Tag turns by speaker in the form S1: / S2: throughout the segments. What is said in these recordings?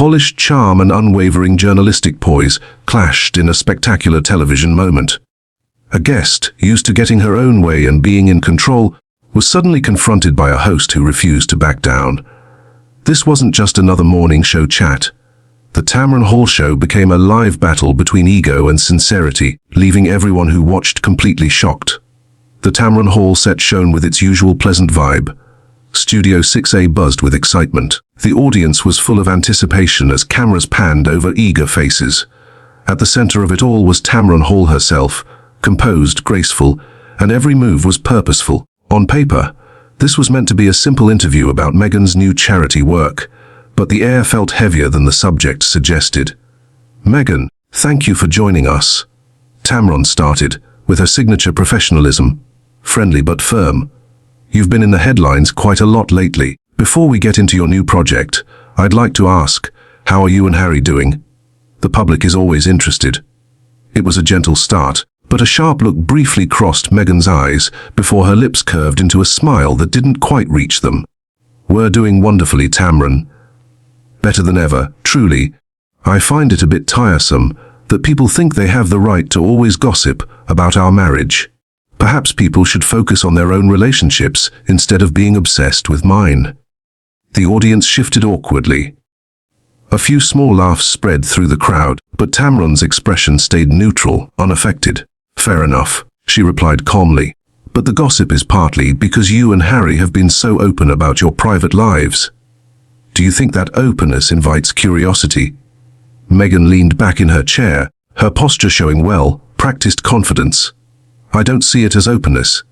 S1: Polished charm and unwavering journalistic poise clashed in a spectacular television moment. A guest, used to getting her own way and being in control, was suddenly confronted by a host who refused to back down. This wasn't just another morning show chat. The Tamron Hall show became a live battle between ego and sincerity, leaving everyone who watched completely shocked. The Tamron Hall set shone with its usual pleasant vibe. Studio 6A buzzed with excitement. The audience was full of anticipation as cameras panned over eager faces. At the center of it all was Tamron Hall herself, composed, graceful, and every move was purposeful. On paper, this was meant to be a simple interview about Meghan's new charity work, but the air felt heavier than the subject suggested. "Meghan, thank you for joining us," Tamron started, with her signature professionalism, friendly but firm. "You've been in the headlines quite a lot lately. Before we get into your new project, I'd like to ask, how are you and Harry doing? The public is always interested." It was a gentle start, but a sharp look briefly crossed Meghan's eyes before her lips curved into a smile that didn't quite reach them. "We're doing wonderfully, Tamron. Better than ever, truly. I find it a bit tiresome that people think they have the right to always gossip about our marriage. Perhaps people should focus on their own relationships instead of being obsessed with mine." The audience shifted awkwardly. A few small laughs spread through the crowd, but Tamron's expression stayed neutral, unaffected. "Fair enough," she replied calmly. "But the gossip is partly because you and Harry have been so open about your private lives. Do you think that openness invites curiosity?" Meghan leaned back in her chair, her posture showing well-practiced confidence. "I don't see it as openness.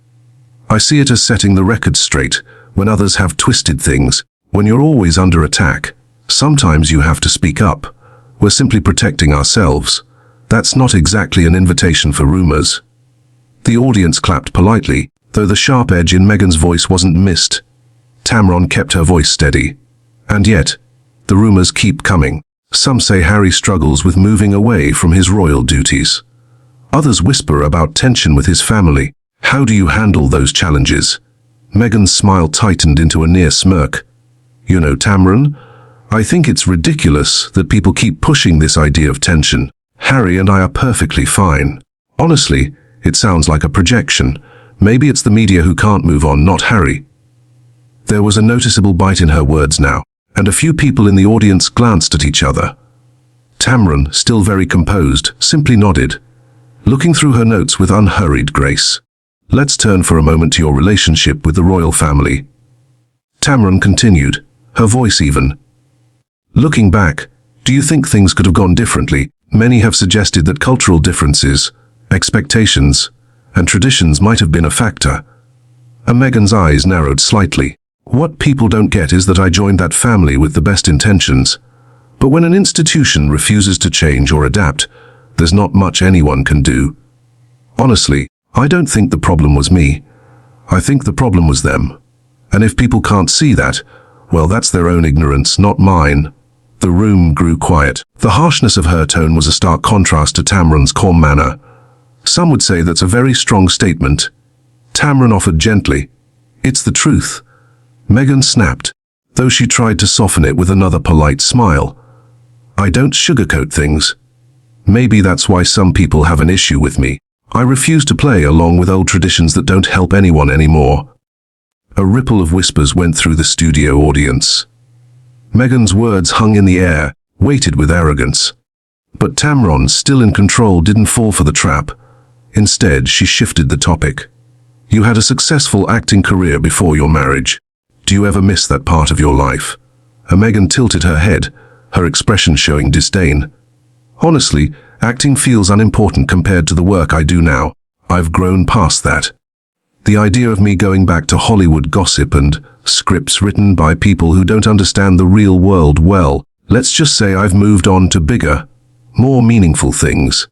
S1: I see it as setting the record straight when others have twisted things. When you're always under attack, sometimes you have to speak up. We're simply protecting ourselves. That's not exactly an invitation for rumors." The audience clapped politely, though the sharp edge in Meghan's voice wasn't missed. Tamron kept her voice steady. "And yet, the rumors keep coming. Some say Harry struggles with moving away from his royal duties. Others whisper about tension with his family. How do you handle those challenges?" Meghan's smile tightened into a near smirk. "You know, Tamron, I think it's ridiculous that people keep pushing this idea of tension. Harry and I are perfectly fine. Honestly, it sounds like a projection. Maybe it's the media who can't move on, not Harry." There was a noticeable bite in her words now, and a few people in the audience glanced at each other. Tamron, still very composed, simply nodded, looking through her notes with unhurried grace. "Let's turn for a moment to your relationship with the royal family." Tamron continued, her voice even. "Looking back, do you think things could have gone differently? Many have suggested that cultural differences, expectations, and traditions might have been a factor." Meghan's eyes narrowed slightly. "What people don't get is that I joined that family with the best intentions. But when an institution refuses to change or adapt, there's not much anyone can do. Honestly, I don't think the problem was me. I think the problem was them. And if people can't see that, well, that's their own ignorance, not mine." The room grew quiet. The harshness of her tone was a stark contrast to Tamron's calm manner. "Some would say that's a very strong statement." Tamron offered gently. "It's the truth." Meghan snapped, though she tried to soften it with another polite smile. "I don't sugarcoat things. Maybe that's why some people have an issue with me. I refuse to play along with old traditions that don't help anyone anymore." A ripple of whispers went through the studio audience. Meghan's words hung in the air, weighted with arrogance. But Tamron, still in control, didn't fall for the trap. Instead, she shifted the topic. "You had a successful acting career before your marriage. Do you ever miss that part of your life?" Meghan tilted her head, her expression showing disdain. "Honestly, acting feels unimportant compared to the work I do now. I've grown past that. The idea of me going back to Hollywood gossip and scripts written by people who don't understand the real world well, let's just say I've moved on to bigger, more meaningful things."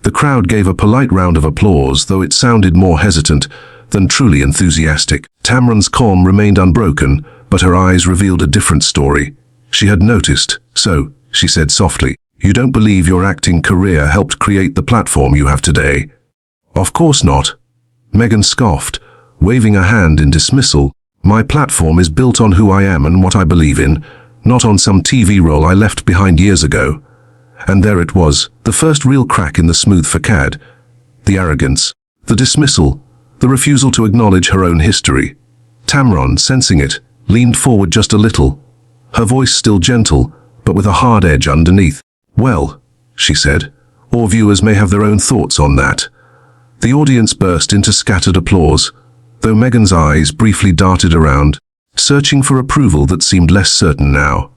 S1: The crowd gave a polite round of applause, though it sounded more hesitant than truly enthusiastic. Tamron's calm remained unbroken, but her eyes revealed a different story. She had noticed. "So," she said softly, "you don't believe your acting career helped create the platform you have today?" "Of course not." Meghan scoffed, waving a hand in dismissal. "My platform is built on who I am and what I believe in, not on some TV role I left behind years ago. And there it was, the first real crack in the smooth facade. The arrogance, the dismissal, the refusal to acknowledge her own history. Tamron, sensing it, leaned forward just a little, her voice still gentle, but with a hard edge underneath. "Well," she said, "all viewers may have their own thoughts on that." The audience burst into scattered applause, though Meghan's eyes briefly darted around, searching for approval that seemed less certain now.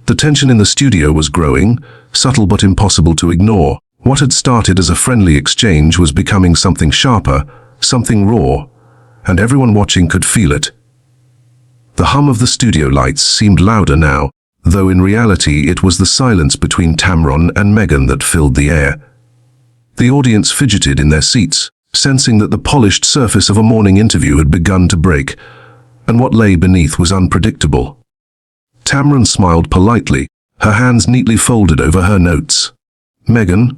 S1: The tension in the studio was growing, subtle but impossible to ignore. What had started as a friendly exchange was becoming something sharper, something raw, and everyone watching could feel it. The hum of the studio lights seemed louder now, though in reality it was the silence between Tamron and Meghan that filled the air. The audience fidgeted in their seats, sensing that the polished surface of a morning interview had begun to break, and what lay beneath was unpredictable. Tamron smiled politely, her hands neatly folded over her notes. "Meghan,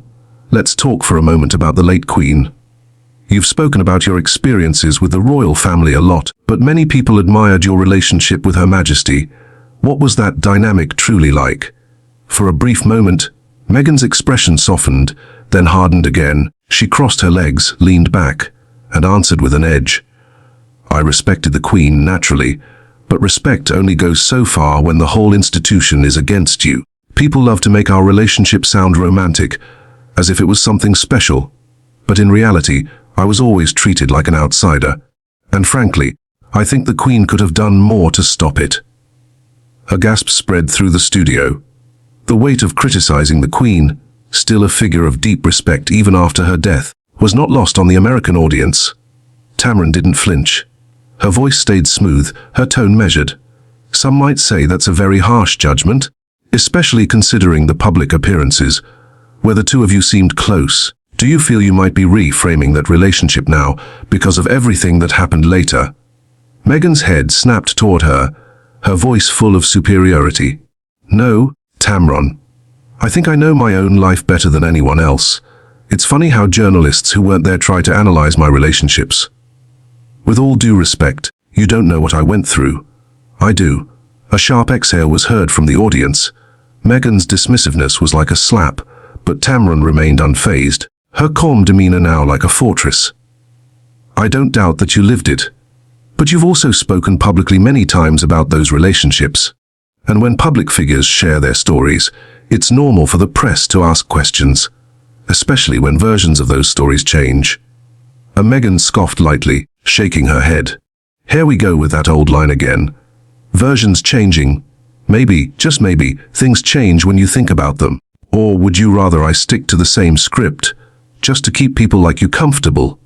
S1: let's talk for a moment about the late Queen. You've spoken about your experiences with the royal family a lot, but many people admired your relationship with Her Majesty. What was that dynamic truly like?" For a brief moment, Meghan's expression softened, then hardened again. She crossed her legs, leaned back, and answered with an edge. "I respected the Queen, naturally, but respect only goes so far when the whole institution is against you. People love to make our relationship sound romantic, as if it was something special. But in reality, I was always treated like an outsider. And frankly, I think the Queen could have done more to stop it." A gasp spread through the studio. The weight of criticizing the Queen, still a figure of deep respect even after her death, was not lost on the American audience. Tamron didn't flinch. Her voice stayed smooth, her tone measured. "Some might say that's a very harsh judgment, especially considering the public appearances, where the two of you seemed close. Do you feel you might be reframing that relationship now because of everything that happened later?" Meghan's head snapped toward her, her voice full of superiority. "No, Tamron. I think I know my own life better than anyone else. It's funny how journalists who weren't there try to analyze my relationships. With all due respect, you don't know what I went through. I do." A sharp exhale was heard from the audience. Meghan's dismissiveness was like a slap, but Tamron remained unfazed, her calm demeanor now like a fortress. "I don't doubt that you lived it. But you've also spoken publicly many times about those relationships. And when public figures share their stories, it's normal for the press to ask questions, especially when versions of those stories change." Meghan scoffed lightly, shaking her head. "Here we go with that old line again. Versions changing. Maybe, just maybe, things change when you think about them. Or would you rather I stick to the same script, just to keep people like you comfortable?"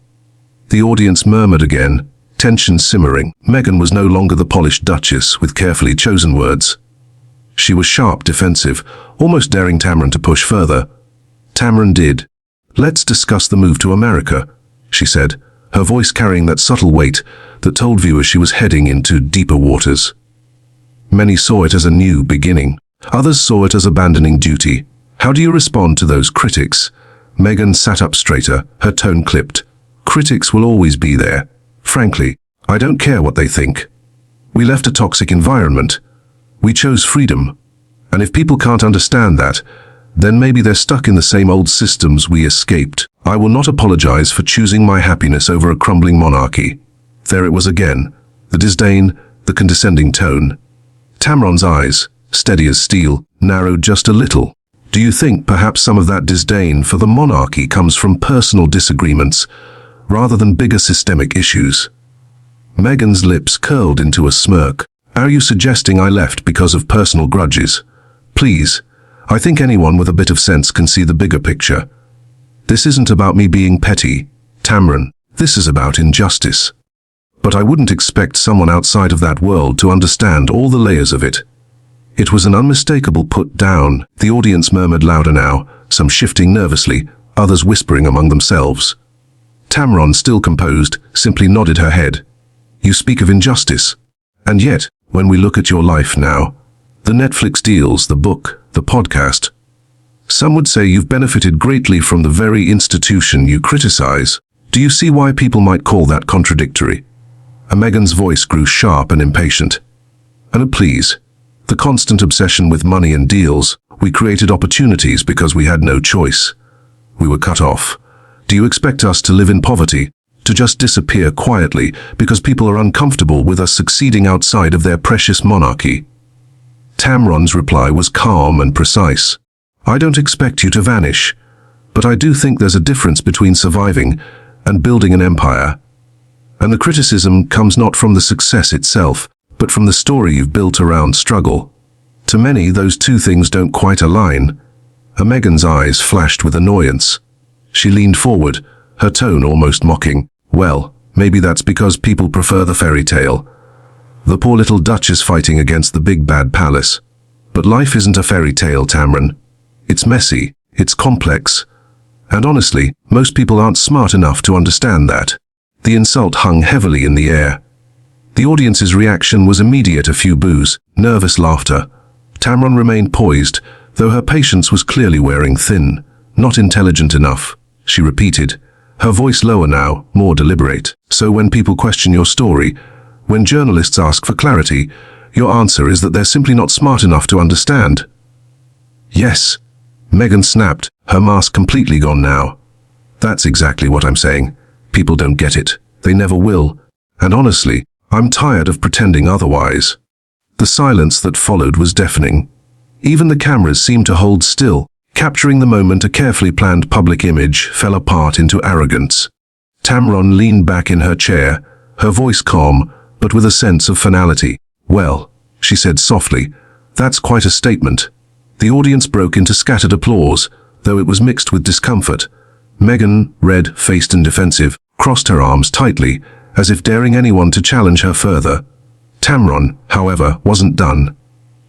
S1: The audience murmured again, tension simmering. Meghan was no longer the polished Duchess with carefully chosen words. She was sharp, defensive, almost daring Tamron to push further. Tamron did. "Let's discuss the move to America," she said, her voice carrying that subtle weight that told viewers she was heading into deeper waters. Many saw it as a new beginning. Others saw it as abandoning duty. "How do you respond to those critics?" Meghan sat up straighter, her tone clipped. "Critics will always be there. Frankly, I don't care what they think. We left a toxic environment. We chose freedom. And if people can't understand that, then maybe they're stuck in the same old systems we escaped. I will not apologize for choosing my happiness over a crumbling monarchy." There it was again, the disdain, the condescending tone. Tamron's eyes, steady as steel, narrowed just a little. "Do you think perhaps some of that disdain for the monarchy comes from personal disagreements, rather than bigger systemic issues?" Meghan's lips curled into a smirk. "Are you suggesting I left because of personal grudges? Please, I think anyone with a bit of sense can see the bigger picture. This isn't about me being petty, Tamron. This is about injustice. But I wouldn't expect someone outside of that world to understand all the layers of it." It was an unmistakable put down. The audience murmured louder now, some shifting nervously, others whispering among themselves. Tamron, still composed, simply nodded her head. "You speak of injustice. And yet, when we look at your life now, the Netflix deals, the book, the podcast, some would say you've benefited greatly from the very institution you criticize. Do you see why people might call that contradictory?" Meghan's voice grew sharp and impatient. "And please, The constant obsession with money and deals. We created opportunities because we had no choice. We were cut off. Do you expect us to live in poverty? To just disappear quietly because people are uncomfortable with us succeeding outside of their precious monarchy? Tamron's reply was calm and precise. I don't expect you to vanish, but I do think there's a difference between surviving and building an empire. And the criticism comes not from the success itself, but from the story you've built around struggle. To many, those two things don't quite align. Meghan's eyes flashed with annoyance. She leaned forward, her tone almost mocking. Well, maybe that's because people prefer the fairy tale. The poor little Duchess fighting against the big bad palace. But life isn't a fairy tale, Tamron. It's messy, it's complex. And honestly, most people aren't smart enough to understand that. The insult hung heavily in the air. The audience's reaction was immediate, a few boos, nervous laughter. Tamron remained poised, though her patience was clearly wearing thin. Not intelligent enough, she repeated, her voice lower now, more deliberate. So when people question your story, when journalists ask for clarity, your answer is that they're simply not smart enough to understand. Yes, Meghan snapped, her mask completely gone now. That's exactly what I'm saying. People don't get it. They never will. And honestly, I'm tired of pretending otherwise. The silence that followed was deafening. Even the cameras seemed to hold still, capturing the moment a carefully planned public image fell apart into arrogance. Tamron leaned back in her chair, her voice calm, but with a sense of finality. Well, she said softly, that's quite a statement. The audience broke into scattered applause, though it was mixed with discomfort. Meghan, red-faced and defensive, crossed her arms tightly, as if daring anyone to challenge her further. Tamron, however, wasn't done.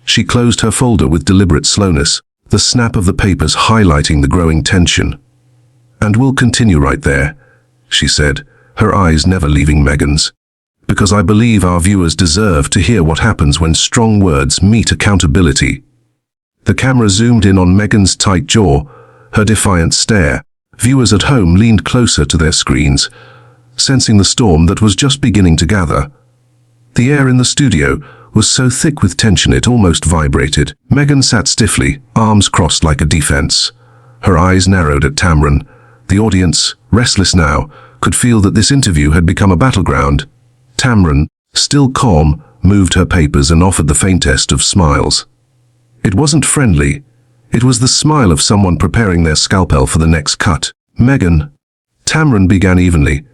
S1: She closed her folder with deliberate slowness, the snap of the papers highlighting the growing tension. And we'll continue right there, she said, her eyes never leaving Meghan's. Because I believe our viewers deserve to hear what happens when strong words meet accountability. The camera zoomed in on Meghan's tight jaw, her defiant stare. Viewers at home leaned closer to their screens, sensing the storm that was just beginning to gather. The air in the studio was so thick with tension it almost vibrated. Meghan sat stiffly, arms crossed like a defense. Her eyes narrowed at Tamron. The audience, restless now, could feel that this interview had become a battleground. Tamron, still calm, moved her papers and offered the faintest of smiles. It wasn't friendly. It was the smile of someone preparing their scalpel for the next cut. Meghan, Tamron began evenly.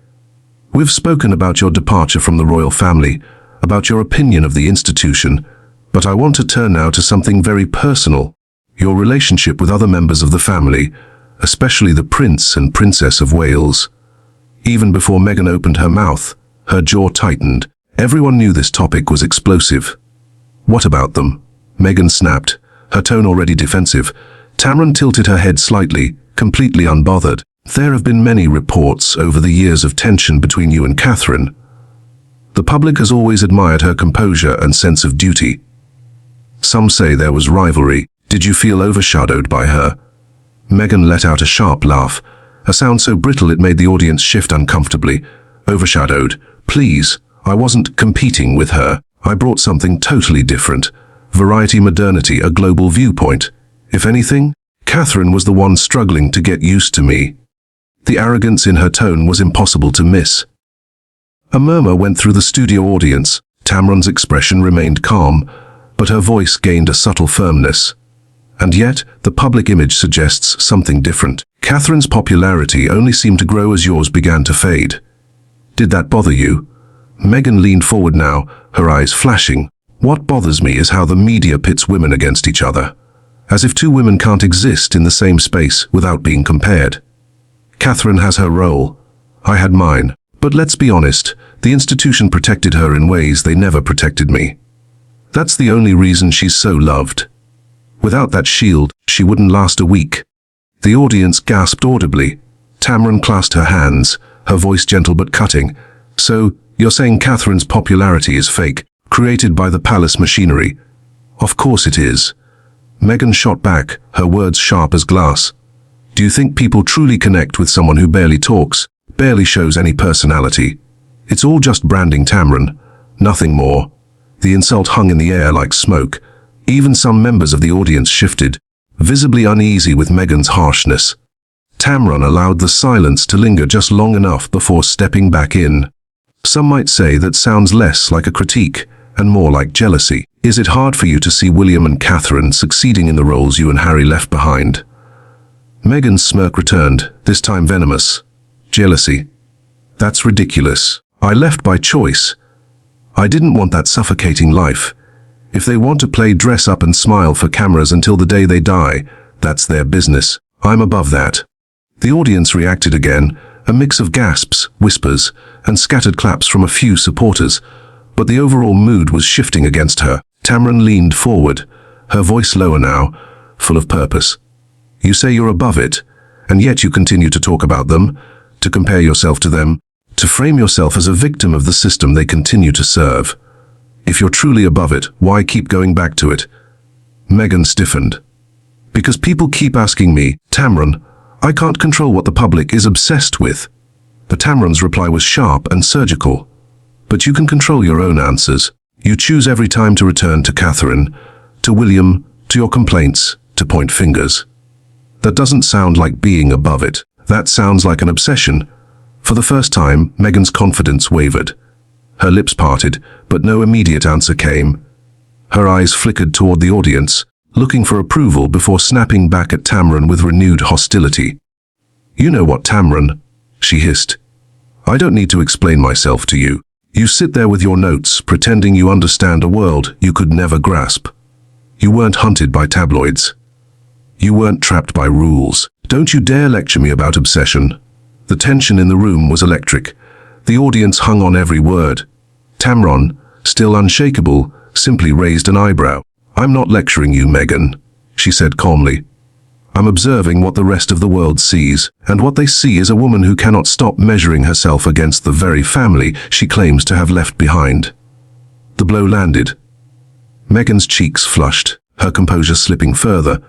S1: We've spoken about your departure from the royal family, about your opinion of the institution, but I want to turn now to something very personal. Your relationship with other members of the family, especially the Prince and Princess of Wales. Even before Meghan opened her mouth, her jaw tightened. Everyone knew this topic was explosive. What about them? Meghan snapped, her tone already defensive. Tamron tilted her head slightly, completely unbothered. There have been many reports over the years of tension between you and Catherine. The public has always admired her composure and sense of duty. Some say there was rivalry. Did you feel overshadowed by her? Meghan let out a sharp laugh, a sound so brittle it made the audience shift uncomfortably. Overshadowed? Please, I wasn't competing with her. I brought something totally different. Variety, modernity, a global viewpoint. If anything, Catherine was the one struggling to get used to me. The arrogance in her tone was impossible to miss. A murmur went through the studio audience. Tamron's expression remained calm, but her voice gained a subtle firmness. And yet, the public image suggests something different. Catherine's popularity only seemed to grow as yours began to fade. Did that bother you? Meghan leaned forward now, her eyes flashing. What bothers me is how the media pits women against each other, as if two women can't exist in the same space without being compared. Catherine has her role. I had mine. But let's be honest, the institution protected her in ways they never protected me. That's the only reason she's so loved. Without that shield, she wouldn't last a week. The audience gasped audibly. Tamron clasped her hands, her voice gentle but cutting. So, you're saying Catherine's popularity is fake, created by the palace machinery? Of course it is. Meghan shot back, her words sharp as glass. Do you think people truly connect with someone who barely talks, barely shows any personality? It's all just branding, Tamron. Nothing more. The insult hung in the air like smoke. Even some members of the audience shifted, visibly uneasy with Meghan's harshness. Tamron allowed the silence to linger just long enough before stepping back in. Some might say that sounds less like a critique and more like jealousy. Is it hard for you to see William and Catherine succeeding in the roles you and Harry left behind? Meghan's smirk returned, this time venomous. Jealousy? That's ridiculous. I left by choice. I didn't want that suffocating life. If they want to play dress up and smile for cameras until the day they die, that's their business. I'm above that. The audience reacted again, a mix of gasps, whispers, and scattered claps from a few supporters, but the overall mood was shifting against her. Tamron leaned forward, her voice lower now, full of purpose. You say you're above it, and yet you continue to talk about them, to compare yourself to them, to frame yourself as a victim of the system they continue to serve. If you're truly above it, why keep going back to it? Meghan stiffened. Because people keep asking me, Tamron, I can't control what the public is obsessed with. But Tamron's reply was sharp and surgical. But you can control your own answers. You choose every time to return to Catherine, to William, to your complaints, to point fingers. That doesn't sound like being above it. That sounds like an obsession. For the first time, Meghan's confidence wavered. Her lips parted, but no immediate answer came. Her eyes flickered toward the audience, looking for approval before snapping back at Tamron with renewed hostility. You know what, Tamron? She hissed. I don't need to explain myself to you. You sit there with your notes, pretending you understand a world you could never grasp. You weren't hunted by tabloids. You weren't trapped by rules. Don't you dare lecture me about obsession. The tension in the room was electric. The audience hung on every word. Tamron, still unshakable, simply raised an eyebrow. I'm not lecturing you, Meghan, she said calmly. I'm observing what the rest of the world sees, and what they see is a woman who cannot stop measuring herself against the very family she claims to have left behind. The blow landed. Meghan's cheeks flushed, her composure slipping further.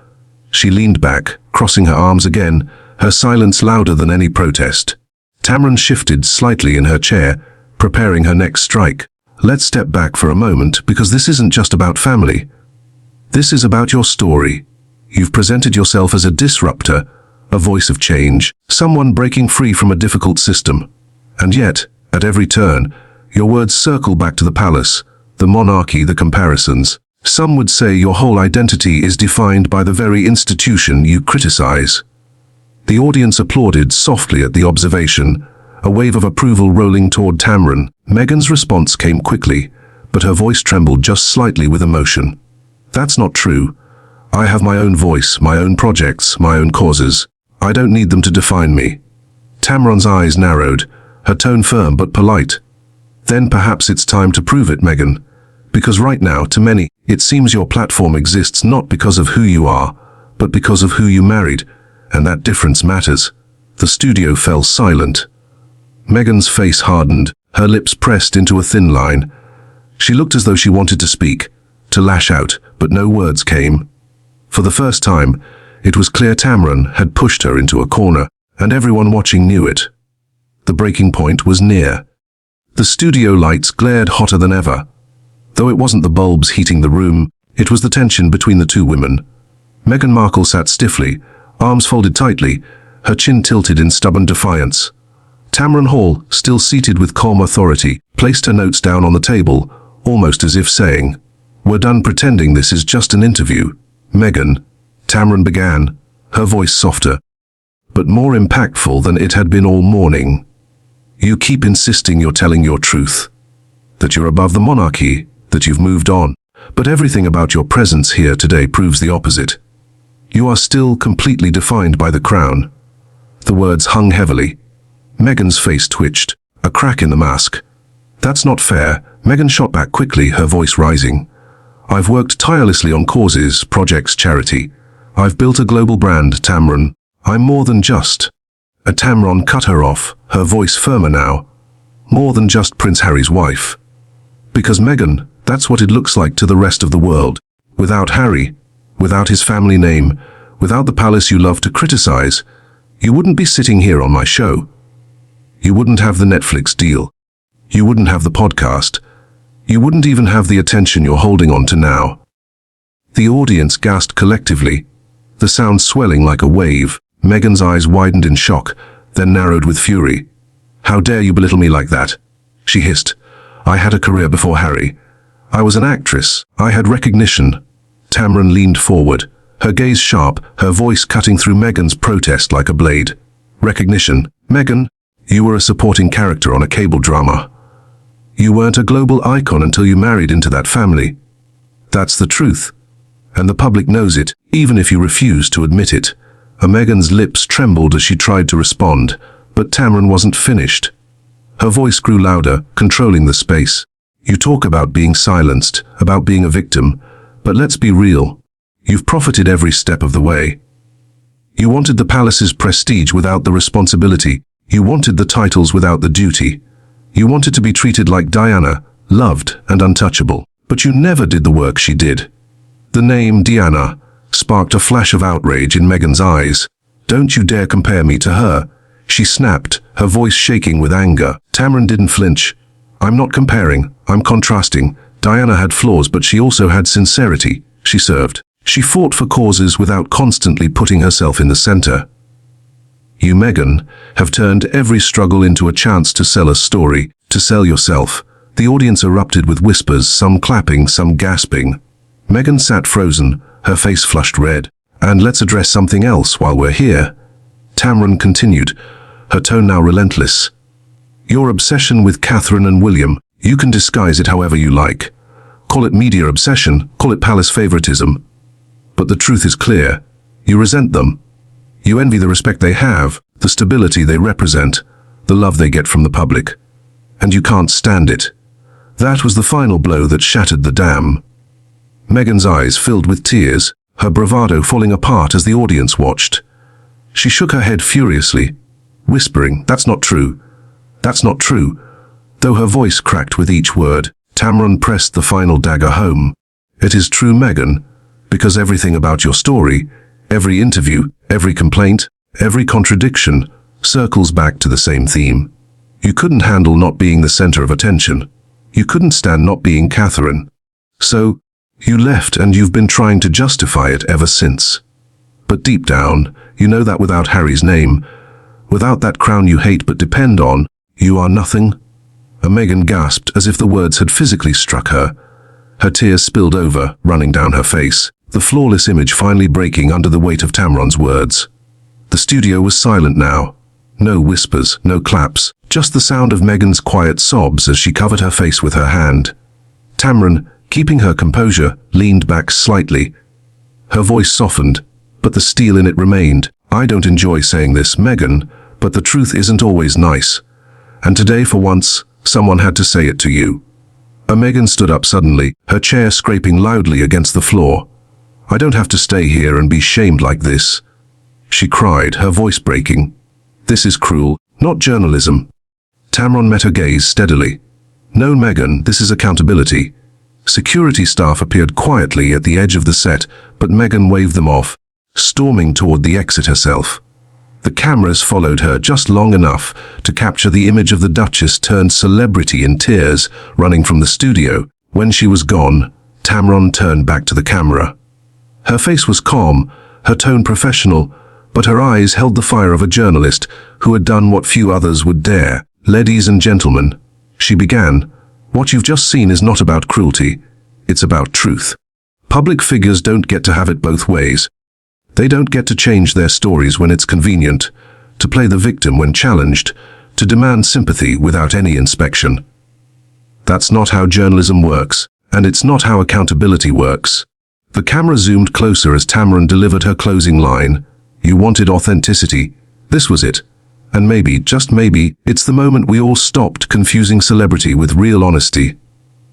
S1: She leaned back, crossing her arms again, her silence louder than any protest. Tamron shifted slightly in her chair, preparing her next strike. Let's step back for a moment, because this isn't just about family. This is about your story. You've presented yourself as a disruptor, a voice of change, someone breaking free from a difficult system. And yet, at every turn, your words circle back to the palace, the monarchy, the comparisons. Some would say your whole identity is defined by the very institution you criticize. The audience applauded softly at the observation, a wave of approval rolling toward Tamron. Meghan's response came quickly, but her voice trembled just slightly with emotion. That's not true. I have my own voice, my own projects, my own causes. I don't need them to define me. Tamron's eyes narrowed, her tone firm but polite. Then perhaps it's time to prove it, Meghan. Because right now, to many, it seems your platform exists not because of who you are, but because of who you married, and that difference matters. The studio fell silent. Meghan's face hardened, her lips pressed into a thin line. She looked as though she wanted to speak, to lash out, but no words came. For the first time, it was clear Tamron had pushed her into a corner, and everyone watching knew it. The breaking point was near. The studio lights glared hotter than ever. Though it wasn't the bulbs heating the room, it was the tension between the two women. Meghan Markle sat stiffly, arms folded tightly, her chin tilted in stubborn defiance. Tamron Hall, still seated with calm authority, placed her notes down on the table, almost as if saying, "We're done pretending this is just an interview." "Meghan," Tamron began, her voice softer, but more impactful than it had been all morning. "You keep insisting you're telling your truth, that you're above the monarchy, that you've moved on, but everything about your presence here today proves the opposite. You are still completely defined by the crown." The words hung heavily. Meghan's face twitched, a crack in the mask. "That's not fair," Meghan shot back quickly, her voice rising. "I've worked tirelessly on causes, projects, charity. I've built a global brand, Tamron. I'm more than just." Tamron cut her off, her voice firmer now. "More than just Prince Harry's wife. Because Meghan, that's what it looks like to the rest of the world. Without Harry, without his family name, without the palace you love to criticize, you wouldn't be sitting here on my show. You wouldn't have the Netflix deal. You wouldn't have the podcast. You wouldn't even have the attention you're holding on to now." The audience gasped collectively, the sound swelling like a wave. Meghan's eyes widened in shock, then narrowed with fury. "How dare you belittle me like that?" she hissed. "I had a career before Harry. I was an actress. I had recognition." Tamron leaned forward, her gaze sharp, her voice cutting through Meghan's protest like a blade. "Recognition? Meghan, you were a supporting character on a cable drama. You weren't a global icon until you married into that family. That's the truth. And the public knows it, even if you refuse to admit it." Meghan's lips trembled as she tried to respond, but Tamron wasn't finished. Her voice grew louder, controlling the space. "You talk about being silenced, about being a victim, but let's be real. You've profited every step of the way. You wanted the palace's prestige without the responsibility. You wanted the titles without the duty. You wanted to be treated like Diana, loved and untouchable. But you never did the work she did." The name Diana sparked a flash of outrage in Meghan's eyes. "Don't you dare compare me to her," she snapped, her voice shaking with anger. Tamron didn't flinch. "I'm not comparing, I'm contrasting. Diana had flaws, but she also had sincerity," she served. "She fought for causes without constantly putting herself in the center. You, Meghan, have turned every struggle into a chance to sell a story, to sell yourself." The audience erupted with whispers, some clapping, some gasping. Meghan sat frozen, her face flushed red. "And let's address something else while we're here," Tamron continued, her tone now relentless. "Your obsession with Catherine and William, you can disguise it however you like. Call it media obsession, call it palace favoritism. But the truth is clear. You resent them. You envy the respect they have, the stability they represent, the love they get from the public. And you can't stand it." That was the final blow that shattered the dam. Meghan's eyes filled with tears, her bravado falling apart as the audience watched. She shook her head furiously, whispering, "That's not true. That's not true." Though her voice cracked with each word, Tamron pressed the final dagger home. "It is true, Meghan, because everything about your story, every interview, every complaint, every contradiction, circles back to the same theme. You couldn't handle not being the center of attention. You couldn't stand not being Catherine. So, you left, and you've been trying to justify it ever since. But deep down, you know that without Harry's name, without that crown you hate but depend on, you are nothing." Meghan gasped as if the words had physically struck her. Her tears spilled over, running down her face, the flawless image finally breaking under the weight of Tamron's words. The studio was silent now. No whispers, no claps, just the sound of Meghan's quiet sobs as she covered her face with her hand. Tamron, keeping her composure, leaned back slightly. Her voice softened, but the steel in it remained. "I don't enjoy saying this, Meghan, but the truth isn't always nice. And today, for once, someone had to say it to you." Meghan stood up suddenly, her chair scraping loudly against the floor. "I don't have to stay here and be shamed like this," she cried, her voice breaking. "This is cruel, not journalism." Tamron met her gaze steadily. "No, Meghan, this is accountability." Security staff appeared quietly at the edge of the set, but Meghan waved them off, storming toward the exit herself. The cameras followed her just long enough to capture the image of the Duchess turned celebrity in tears, running from the studio. When she was gone, Tamron turned back to the camera. Her face was calm, her tone professional, but her eyes held the fire of a journalist who had done what few others would dare. "Ladies and gentlemen," she began, "what you've just seen is not about cruelty, it's about truth. Public figures don't get to have it both ways. They don't get to change their stories when it's convenient, to play the victim when challenged, to demand sympathy without any inspection. That's not how journalism works, and it's not how accountability works." The camera zoomed closer as Tamron delivered her closing line. "You wanted authenticity. This was it. And maybe, just maybe, it's the moment we all stopped confusing celebrity with real honesty."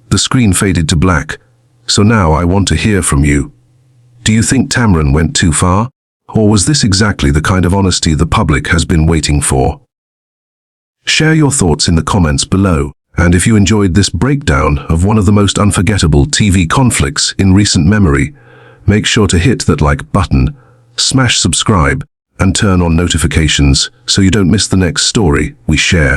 S1: The screen faded to black. "So now I want to hear from you. Do you think Tamron went too far? Or was this exactly the kind of honesty the public has been waiting for?" Share your thoughts in the comments below. And if you enjoyed this breakdown of one of the most unforgettable TV conflicts in recent memory, make sure to hit that like button, smash subscribe, and turn on notifications so you don't miss the next story we share.